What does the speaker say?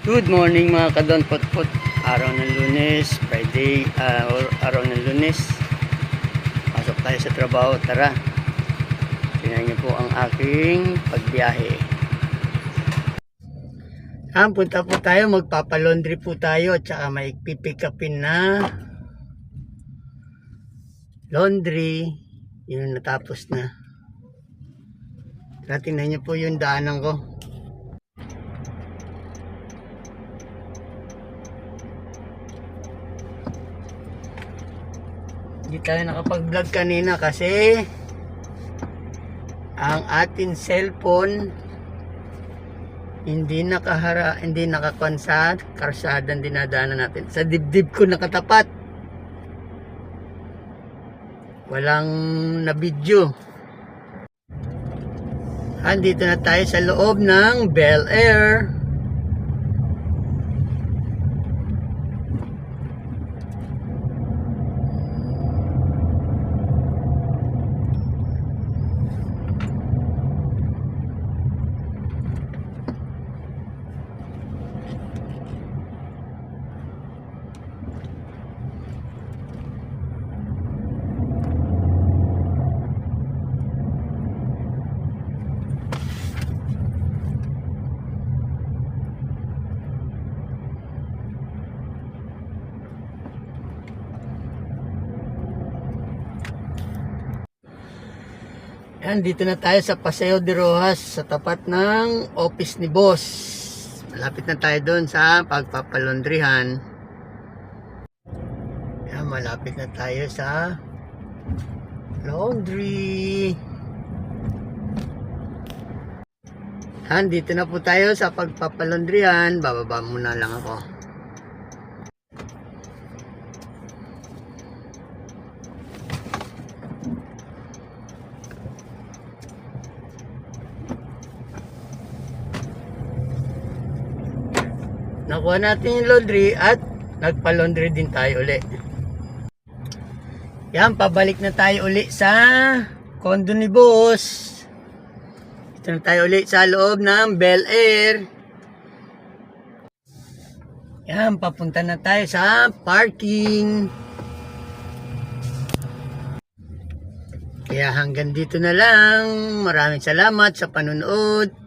Good morning mga kadon potpot. Araw ng Lunes, Friday, or araw ng Lunes. Pasok tayo sa trabaho, tara. Tingnan niyo po ang aking pagbiyahe. Punta po tayo, magpapalaundry po tayo at saka may pipick upin na laundry. Yun natapos na. Tara, tingnan niyo po yung daanan ko. Hindi tayo nakapag-vlog kanina kasi ang ating cellphone hindi nakakuan sa karsadang dinadaanan natin. Sa dibdib ko nakatapat. Walang na video. Andito na tayo sa loob ng Bel Air. Yan, dito na tayo sa Paseo de Rojas sa tapat ng office ni boss. Malapit na tayo doon sa pagpapalondrihan. Yan, malapit na tayo sa laundry. Yan, dito na po tayo sa pagpapalondrihan. Bababa muna lang ako. Nakuha natin yung laundry at nagpa-laundry din tayo uli. Yan, pabalik na tayo uli sa condo ni boss. Ito na tayo uli sa loob ng Bel Air. Yan, papunta na tayo sa parking. Kaya hanggang dito na lang. Maraming salamat sa panonood.